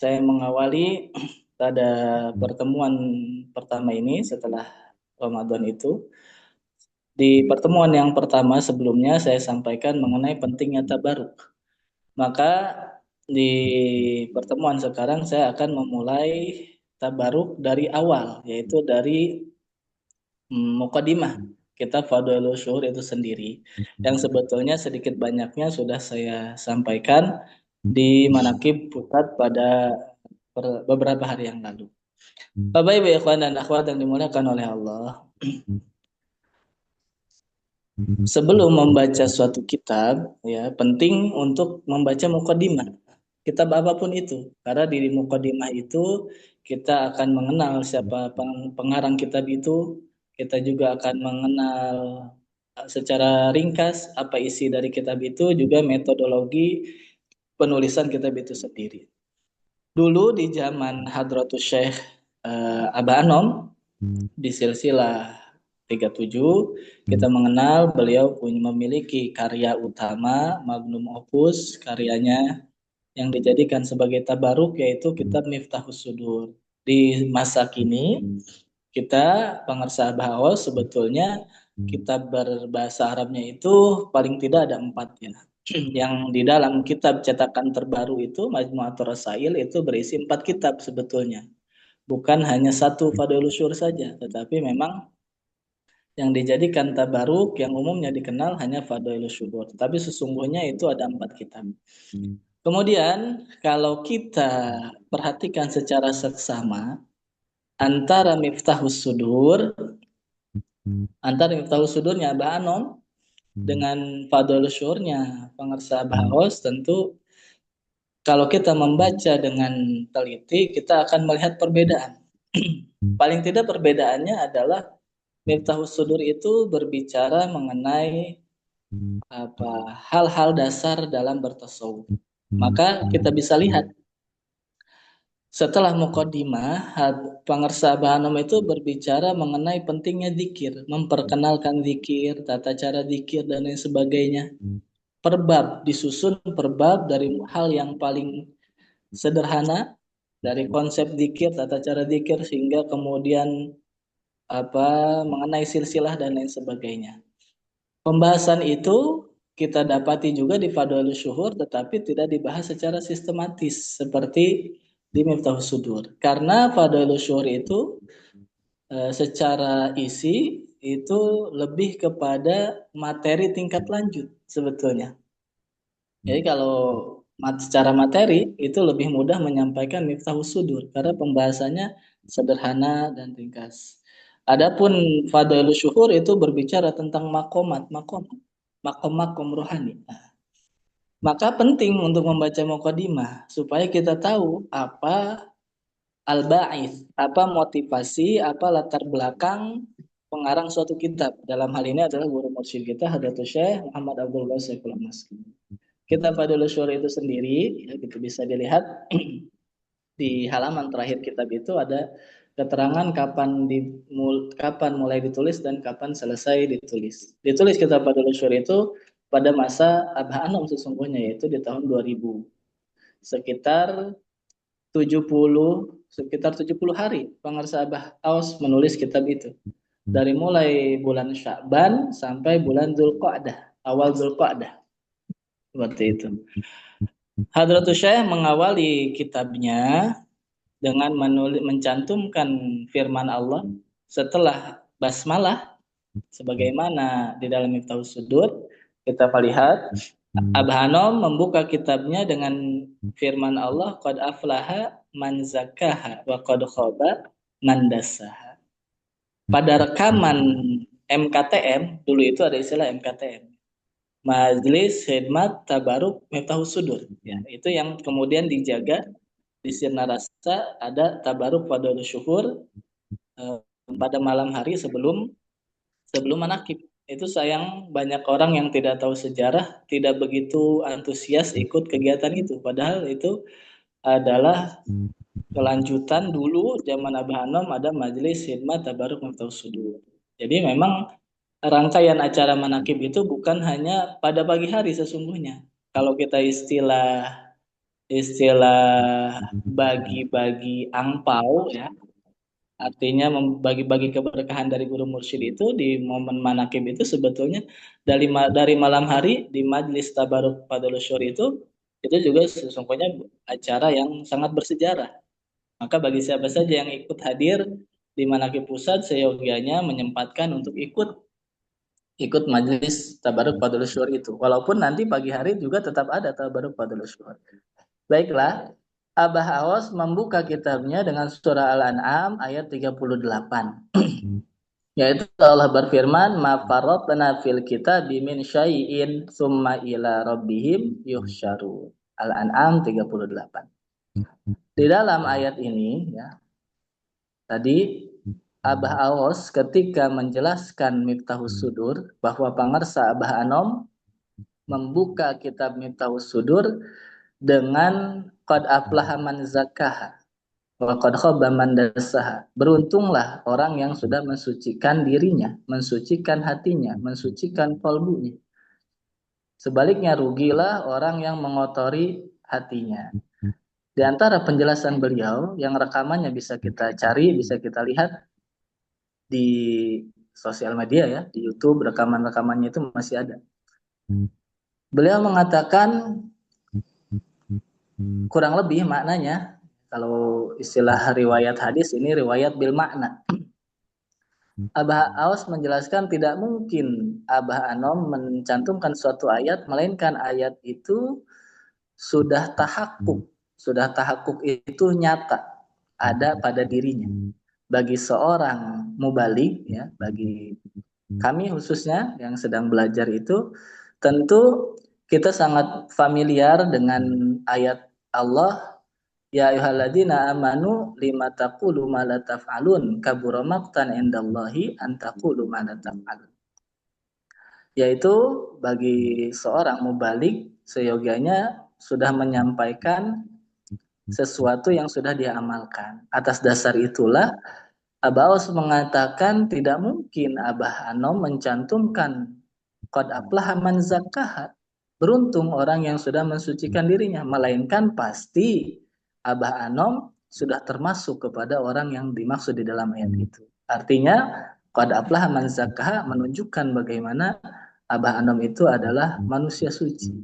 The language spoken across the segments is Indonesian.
saya mengawali pada pertemuan pertama ini setelah Ramadan itu. Di pertemuan yang pertama sebelumnya saya sampaikan mengenai pentingnya tabaruk. Maka di pertemuan sekarang saya akan memulai tabaruk dari awal, yaitu dari mukadimah kitab Fadhailus Syuhur itu sendiri. Yang sebetulnya sedikit banyaknya sudah saya sampaikan di Manaqib Putat pada beberapa hari yang lalu. Bapak Ibu ikhwan dan akhwat yang dimuliakan oleh Allah, sebelum membaca suatu kitab, ya penting untuk membaca mukadimah. Kitab apapun itu, karena di mukadimah itu kita akan mengenal siapa pengarang kitab itu, kita juga akan mengenal secara ringkas apa isi dari kitab itu, juga metodologi penulisan kitab itu sendiri. Dulu di zaman Hadratus Syekh Aba Anom di silsilah 37 kita mengenal beliau memiliki karya utama magnum opus karyanya yang dijadikan sebagai tabaruk yaitu kitab Miftahus Sudur. Di masa kini kita pengersa bahwa sebetulnya kitab berbahasa Arabnya itu paling tidak ada 4 ya. Yang di dalam kitab cetakan terbaru itu Majmu'atur Rasail itu berisi 4 kitab sebetulnya. Bukan hanya satu Fadhailus Syuhur saja, tetapi memang yang dijadikan tabaruk yang umumnya dikenal hanya Fadhailus Syuhur. Tapi sesungguhnya itu ada 4 kitab. Kemudian kalau kita perhatikan secara seksama antara Miftahus Sudur, antara Miftahus Sudurnya Abah Anom dengan Fadhailus Syuhurnya pengersa Bahos, tentu kalau kita membaca dengan teliti kita akan melihat perbedaan. Paling tidak perbedaannya adalah Miftahus Sudur itu berbicara mengenai hal-hal dasar dalam bertasawuf. Maka kita bisa lihat setelah Muqaddimah, pengersa Bahanom itu berbicara mengenai pentingnya zikir, memperkenalkan zikir, tata cara zikir dan lain sebagainya. Perbab disusun perbab dari hal yang paling sederhana dari konsep zikir, tata cara zikir sehingga kemudian mengenai silsilah dan lain sebagainya. Pembahasan itu kita dapati juga di Fadhailus Syuhur tetapi tidak dibahas secara sistematis seperti di Miftahus Sudur. Karena Fadhailus Syuhur itu secara isi itu lebih kepada materi tingkat lanjut sebetulnya. Jadi kalau secara materi itu lebih mudah menyampaikan Miftahus Sudur karena pembahasannya sederhana dan ringkas. Adapun Fadhailus Syuhur itu berbicara tentang makom rohani. Maka penting untuk membaca Muqaddimah supaya kita tahu apa al-ba'its, apa motivasi, apa latar belakang pengarang suatu kitab. Dalam hal ini adalah guru mursyid kita Hadratus Syekh Muhammad Abdul Basit Al-Masri. Kitab Fadhailus Syuhur itu sendiri ya, itu bisa dilihat di halaman terakhir kitab itu ada keterangan kapan mulai ditulis dan kapan selesai ditulis. Ditulis kitab Fadhailus Syuhur itu pada masa Abah Anom sesungguhnya yaitu di tahun 2000. Sekitar 70 hari pengarsa Abah Aus menulis kitab itu. Dari mulai bulan Sya'ban sampai bulan Dzulqa'dah, awal Dzulqa'dah. Seperti itu. Hadratus Syekh mengawali kitabnya dengan mencantumkan firman Allah setelah basmalah sebagaimana di dalam Miftahus Sudur kita lihat Abah Anom membuka kitabnya dengan firman Allah qad aflaha man zakkaha wa qad khaba man dassaha. Pada rekaman MKTM dulu itu ada istilah MKTM, Majelis Khidmat Tabaruk Miftahus Sudur ya, itu yang kemudian dijaga di Sirna Rasa ada Tabaruk Fadhailus Syuhur pada malam hari sebelum manakib. Itu sayang banyak orang yang tidak tahu sejarah, tidak begitu antusias ikut kegiatan itu. Padahal itu adalah kelanjutan dulu zaman Abah Anom ada Majelis Khidmat Tabaruk Miftahus Sudur. Jadi memang rangkaian acara manakib itu bukan hanya pada pagi hari sesungguhnya. Kalau kita istilah istilah bagi-bagi angpau ya. Artinya membagi-bagi keberkahan dari guru mursyid itu di momen manakib itu sebetulnya dari malam hari di Majlis Tabaruk Fadlul Syur itu juga sesungguhnya acara yang sangat bersejarah. Maka bagi siapa saja yang ikut hadir di Manakib Pusat seyogianya menyempatkan untuk ikut Majlis Tabaruk Fadlul Syur itu. Walaupun nanti pagi hari juga tetap ada Tabaruk Fadlul Syur. Baiklah, Abah Awas membuka kitabnya dengan surah Al-An'am ayat 38. Yaitu Allah berfirman, "Ma farratna fil kitabi min syai'in tsumma ila rabbihim yuhsyarun." Al-An'am 38. Di dalam ayat ini ya, tadi Abah Awas ketika menjelaskan Miftahus Sudur bahwa pangarsa Abah Anom membuka kitab Miftahus Sudur dengan qad aflaha man zakkaha wa qad khaba man dassaha. Beruntunglah orang yang sudah mensucikan dirinya, mensucikan hatinya, mensucikan kalbunya. Sebaliknya rugilah orang yang mengotori hatinya. Di antara penjelasan beliau yang rekamannya bisa kita cari, bisa kita lihat di sosial media ya, di YouTube rekaman-rekamannya itu masih ada. Beliau mengatakan kurang lebih maknanya, kalau istilah riwayat hadis ini riwayat bil makna. Abah Aus menjelaskan tidak mungkin Abah Anom mencantumkan suatu ayat, melainkan ayat itu sudah tahakkuk. Sudah tahakkuk itu nyata, ada pada dirinya. Bagi seorang mubalik, ya, bagi kami khususnya yang sedang belajar itu, tentu kita sangat familiar dengan ayat Allah, ya ayyuhalladzina amanu lima taqulu ma la taf'alun kabura maqtan indallahi an taqulu ma la taf'alun. Yaitu bagi seorang mubalik seyogianya sudah menyampaikan sesuatu yang sudah dia amalkan. Atas dasar itulah Abah Aus mengatakan tidak mungkin Abah Anom mencantumkan qad aflaha man zakkaha. Beruntung orang yang sudah mensucikan dirinya, melainkan pasti Abah Anom sudah termasuk kepada orang yang dimaksud di dalam ayat itu. Artinya qad aflaha man zakkaha menunjukkan bagaimana Abah Anom itu adalah manusia suci.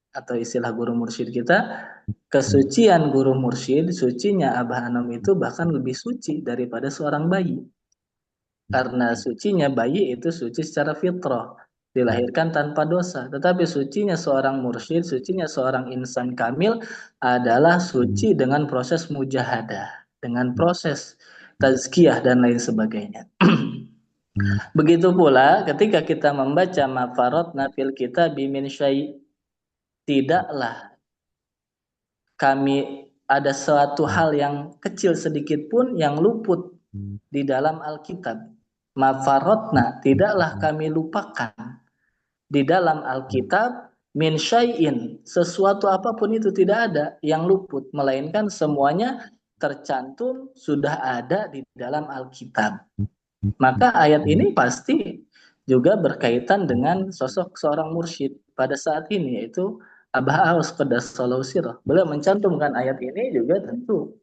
Atau istilah guru mursyid kita, kesucian guru mursyid, sucinya Abah Anom itu bahkan lebih suci daripada seorang bayi. Karena sucinya bayi itu suci secara fitrah, dilahirkan tanpa dosa. Tetapi sucinya seorang mursyid, sucinya seorang insan kamil adalah suci dengan proses mujahadah, dengan proses tazkiyah dan lain sebagainya. Begitu pula ketika kita membaca mafarotna fil kitab min syai', tidaklah kami ada suatu hal yang kecil sedikit pun yang luput di dalam Alkitab. Mafarotna, tidaklah kami lupakan di dalam Alkitab min syai'in, sesuatu apapun itu tidak ada yang luput, melainkan semuanya tercantum sudah ada di dalam Alkitab. Maka ayat ini pasti juga berkaitan dengan sosok seorang mursyid pada saat ini, yaitu Abah Aus Qadassallahu sirrah. Beliau mencantumkan ayat ini juga tentu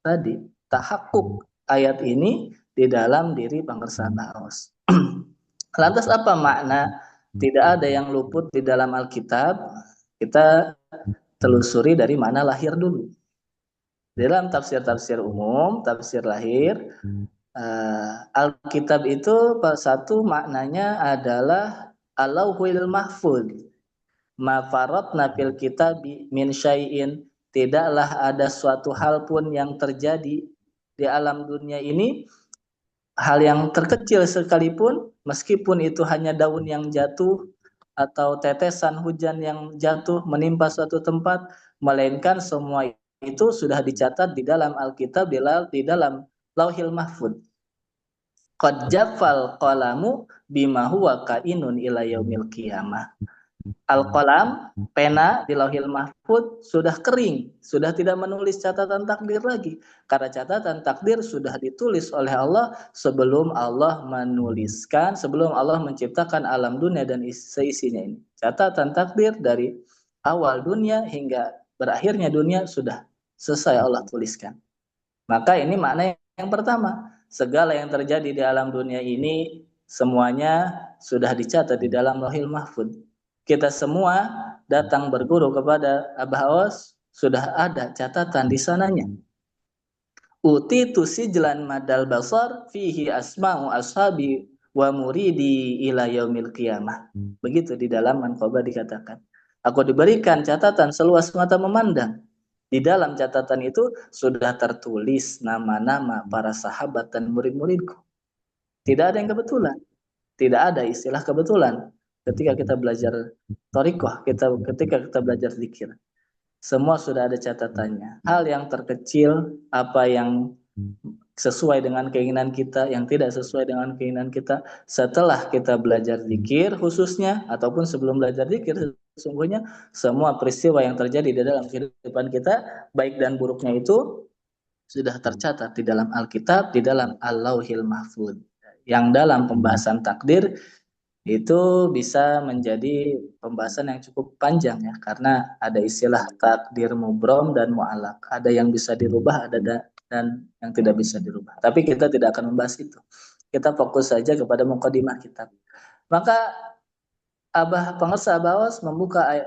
tadi tahakkuk ayat ini di dalam diri pangersa Abah Aus. Lantas apa makna tidak ada yang luput di dalam Alkitab? Kita telusuri dari mana lahir dulu. Dalam tafsir-tafsir umum, tafsir lahir, Alkitab itu satu maknanya adalah Allahul Mahfud. Ma faratna fil kitabi min syai'in, tidaklah ada suatu hal pun yang terjadi di alam dunia ini, hal yang terkecil sekalipun, meskipun itu hanya daun yang jatuh atau tetesan hujan yang jatuh menimpa suatu tempat, melainkan semua itu sudah dicatat di dalam Alkitab, di dalam Lauhil Mahfud. Qad jaffal qalamu bima huwa kainun ila yaumil qiyamah. Al-qalam, pena di Lauhil Mahfud sudah kering, sudah tidak menulis catatan takdir lagi. Karena catatan takdir sudah ditulis oleh Allah sebelum Allah menuliskan, sebelum Allah menciptakan alam dunia dan seisinya ini. Catatan takdir dari awal dunia hingga berakhirnya dunia sudah selesai Allah tuliskan. Maka ini makna yang pertama, segala yang terjadi di alam dunia ini semuanya sudah dicatat di dalam Lauhil Mahfuz. Kita semua datang berguru kepada Abah Awas, sudah ada catatan di sananya. Utitu sijlan madal basar fihi asma'u ashabi wa muridi ila yaumil qiyamah. Begitu di dalam Manqabah dikatakan. Aku diberikan catatan seluas mata memandang. Di dalam catatan itu sudah tertulis nama-nama para sahabat dan murid-muridku. Tidak ada yang kebetulan. Tidak ada istilah kebetulan. Ketika kita belajar Thariqah, ketika kita belajar zikir. Semua sudah ada catatannya. Hal yang terkecil, apa yang sesuai dengan keinginan kita, yang tidak sesuai dengan keinginan kita, setelah kita belajar zikir khususnya, ataupun sebelum belajar zikir, sesungguhnya semua peristiwa yang terjadi di dalam kehidupan kita, baik dan buruknya itu, sudah tercatat di dalam Alkitab, di dalam Al-Lauhil Mahfuz. Yang dalam pembahasan takdir, itu bisa menjadi pembahasan yang cukup panjang ya, karena ada istilah takdir mubrom dan mu'alak, ada yang bisa dirubah, ada dan yang tidak bisa dirubah. Tapi kita tidak akan membahas itu, kita fokus saja kepada mukadimah kitab. Maka pengersa Abawas membuka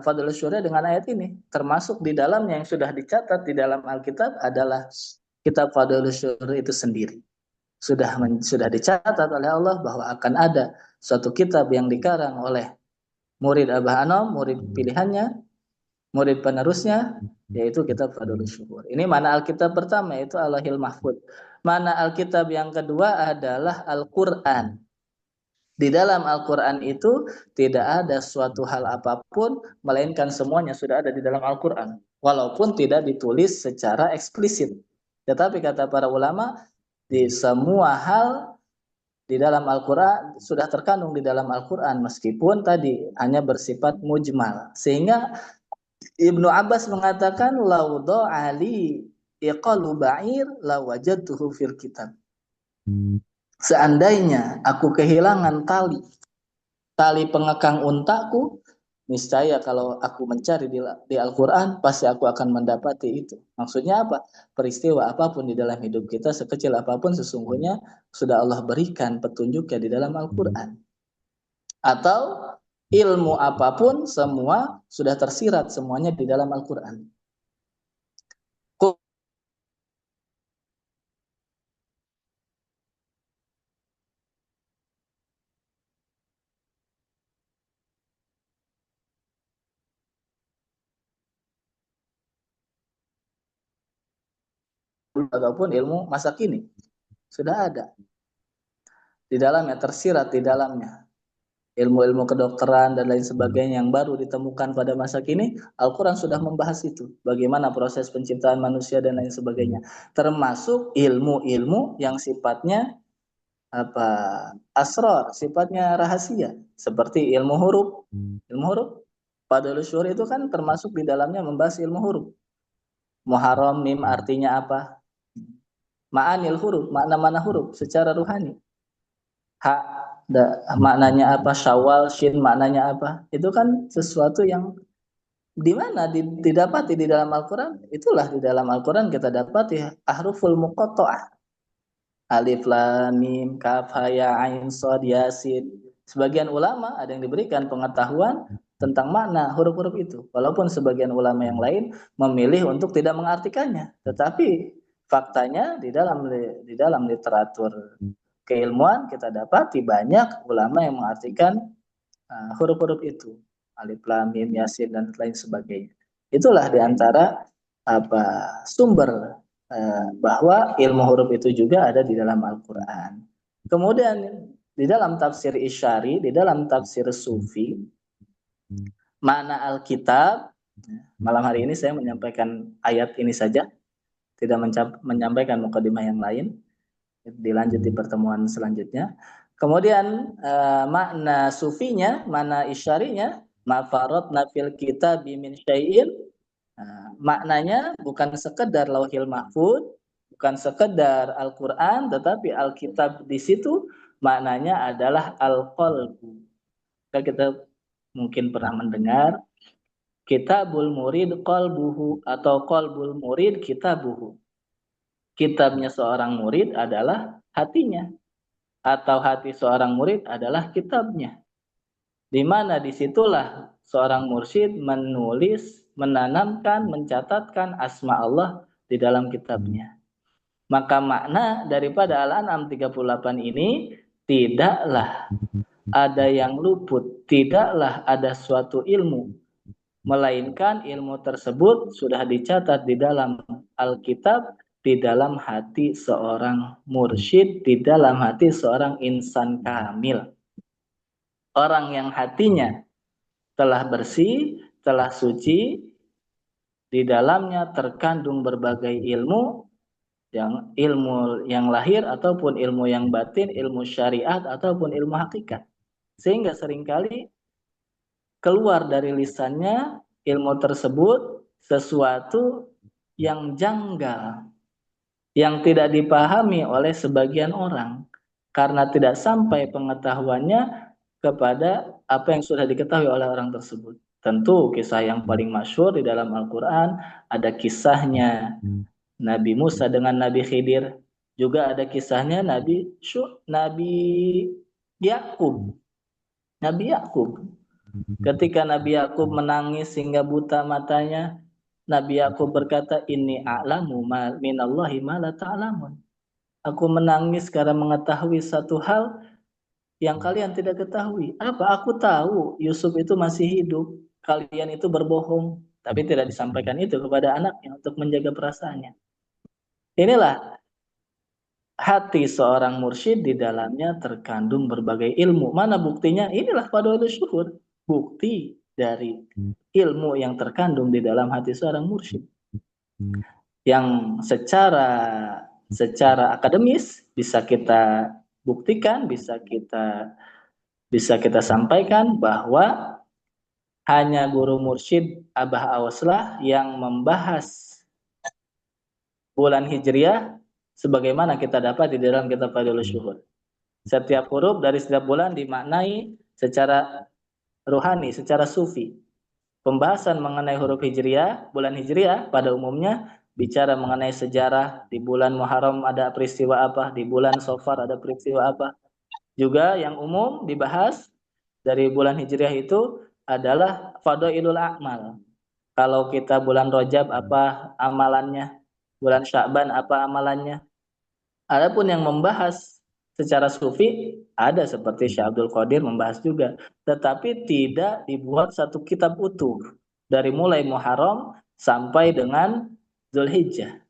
Fadlul Syura dengan ayat ini, termasuk di dalamnya yang sudah dicatat di dalam Alkitab adalah kitab Fadlul Syura itu sendiri. Sudah dicatat oleh Allah bahwa akan ada suatu kitab yang dikarang oleh murid Abah Anom, murid pilihannya, murid penerusnya, yaitu kitab Fadlul Syukur. Ini mana Alkitab pertama, yaitu Allahil Mahfud. Mana Alkitab yang kedua adalah Al-Quran. Di dalam Al-Quran itu tidak ada suatu hal apapun, melainkan semuanya sudah ada di dalam Al-Quran. Walaupun tidak ditulis secara eksplisit. Tetapi kata para ulama, di semua hal di dalam Al-Quran sudah terkandung di dalam Al-Quran, meskipun tadi hanya bersifat mujmal. Sehingga Ibnu Abbas mengatakan, laudho ali iqalu ba'ir la wajadtuhu fil kitab. Seandainya aku kehilangan tali pengekang untaku, niscaya kalau aku mencari di Al-Quran, pasti aku akan mendapati itu. Maksudnya apa? Peristiwa apapun di dalam hidup kita, sekecil apapun, sesungguhnya sudah Allah berikan petunjuknya di dalam Al-Quran. Atau ilmu apapun, semua sudah tersirat semuanya di dalam Al-Quran. Ataupun ilmu masa kini sudah ada di dalamnya, tersirat di dalamnya. Ilmu-ilmu kedokteran dan lain sebagainya yang baru ditemukan pada masa kini, Al-Quran sudah membahas itu. Bagaimana proses penciptaan manusia dan lain sebagainya. Termasuk ilmu-ilmu yang sifatnya asrar, sifatnya rahasia. Seperti ilmu huruf. Ilmu huruf, Fadlul Syukur itu kan termasuk di dalamnya membahas ilmu huruf. Muharram, mim artinya apa? Ma'anil huruf, makna-makna huruf secara ruhani. Ha, maknanya apa, syawal, shin maknanya apa, itu kan sesuatu yang di mana didapati di dalam Al-Quran. Itulah di dalam Al-Quran kita dapati ahruful muqatta'ah, alif lam mim kaf ha ya ain shad yasin. Sebagian ulama ada yang diberikan pengetahuan tentang makna huruf-huruf itu, walaupun sebagian ulama yang lain memilih untuk tidak mengartikannya. Tetapi faktanya di dalam literatur keilmuan kita dapati banyak ulama yang mengartikan huruf-huruf itu, alif lam mim yasin dan lain sebagainya. Itulah diantara sumber bahwa ilmu huruf itu juga ada di dalam Al-Quran. Kemudian di dalam tafsir Isyari, di dalam tafsir Sufi, makna Alkitab, malam hari ini saya menyampaikan ayat ini saja, tidak menyampaikan mukadimah yang lain, dilanjut di pertemuan selanjutnya. Kemudian makna sufinya, makna isyarinya, mafaratna fil kitab min syai'in, maknanya bukan sekedar Lauhil Mahfuz, bukan sekedar Al-Quran, tetapi Alkitab di situ maknanya adalah al-qalbu. Kita mungkin pernah mendengar Kitabul murid qalbuhu atau qalbul murid kitabuhu. Kitabnya seorang murid adalah hatinya atau hati seorang murid adalah kitabnya. Di mana disitulah seorang mursyid menulis, menanamkan, mencatatkan asma Allah di dalam kitabnya. Maka makna daripada Al-An'am 38 ini, tidaklah ada yang luput, tidaklah ada suatu ilmu, melainkan ilmu tersebut sudah dicatat di dalam Alkitab, di dalam hati seorang mursyid, di dalam hati seorang insan kamil. Orang yang hatinya telah bersih, telah suci, di dalamnya terkandung berbagai ilmu yang lahir ataupun ilmu yang batin, ilmu syariat ataupun ilmu hakikat. Sehingga seringkali keluar dari lisannya ilmu tersebut sesuatu yang janggal, yang tidak dipahami oleh sebagian orang karena tidak sampai pengetahuannya kepada apa yang sudah diketahui oleh orang tersebut. Tentu kisah yang paling masyhur di dalam Al-Quran ada kisahnya Nabi Musa dengan Nabi Khidir, juga ada kisahnya Nabi Yakub. Nabi Yakub. Ketika Nabi Yakub menangis hingga buta matanya, Nabi Yakub berkata, "Inni a'lamu minallahi ma la ta'lamun." Aku menangis karena mengetahui satu hal yang kalian tidak ketahui. Apa? Aku tahu Yusuf itu masih hidup. Kalian itu berbohong. Tapi tidak disampaikan itu kepada anaknya untuk menjaga perasaannya. Inilah hati seorang mursyid, di dalamnya terkandung berbagai ilmu. Mana buktinya? Inilah Fadhailus Syuhur. Bukti dari ilmu yang terkandung di dalam hati seorang mursyid. Yang secara akademis bisa kita buktikan, bisa kita sampaikan bahwa hanya guru mursyid Abah Awaslah yang membahas bulan Hijriah sebagaimana kita dapat di dalam kitab Fadhailus Syuhur. Setiap huruf dari setiap bulan dimaknai secara ruhani, secara sufi. Pembahasan mengenai huruf Hijriah, bulan Hijriah pada umumnya bicara mengenai sejarah, di bulan Muharram ada peristiwa apa, di bulan Safar ada peristiwa apa. Juga yang umum dibahas dari bulan Hijriah itu adalah Fadhailul A'mal. Kalau kita bulan Rajab apa amalannya, bulan Sya'ban apa amalannya. Adapun yang membahas secara sufi ada seperti Syekh Abdul Qadir membahas juga, tetapi tidak dibuat satu kitab utuh dari mulai Muharram sampai dengan Zulhijjah.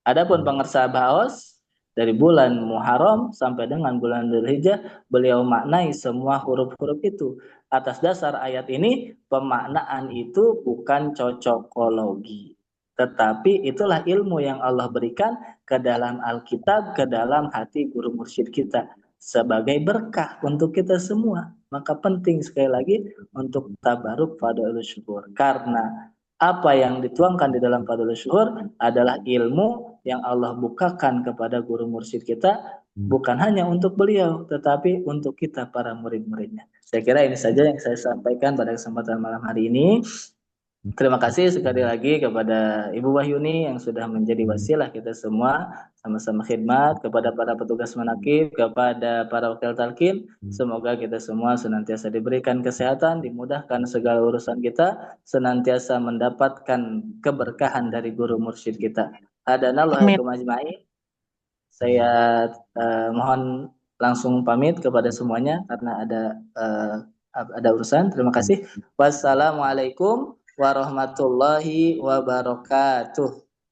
Adapun pengersa Baos dari bulan Muharram sampai dengan bulan Zulhijjah, beliau maknai semua huruf-huruf itu. Atas dasar ayat ini, pemaknaan itu bukan cocokologi, tetapi itulah ilmu yang Allah berikan ke dalam Alkitab, ke dalam hati guru mursyid kita sebagai berkah untuk kita semua. Maka penting sekali lagi untuk tabaruk Fadhailus Syuhur, karena apa yang dituangkan di dalam Fadhailus Syuhur adalah ilmu yang Allah bukakan kepada guru mursyid kita, bukan hanya untuk beliau tetapi untuk kita para murid-muridnya. Saya kira ini saja yang saya sampaikan pada kesempatan malam hari ini. Terima kasih sekali lagi kepada Ibu Wahyuni yang sudah menjadi wasilah kita semua, sama-sama khidmat kepada para petugas manaqib, kepada para wakil talqin. Semoga kita semua senantiasa diberikan kesehatan, dimudahkan segala urusan kita, senantiasa mendapatkan keberkahan dari guru mursyid kita. Hadanallahu wa ajmain. Saya mohon langsung pamit kepada semuanya karena ada urusan. Terima kasih. Wassalamualaikum warahmatullahi wabarakatuh.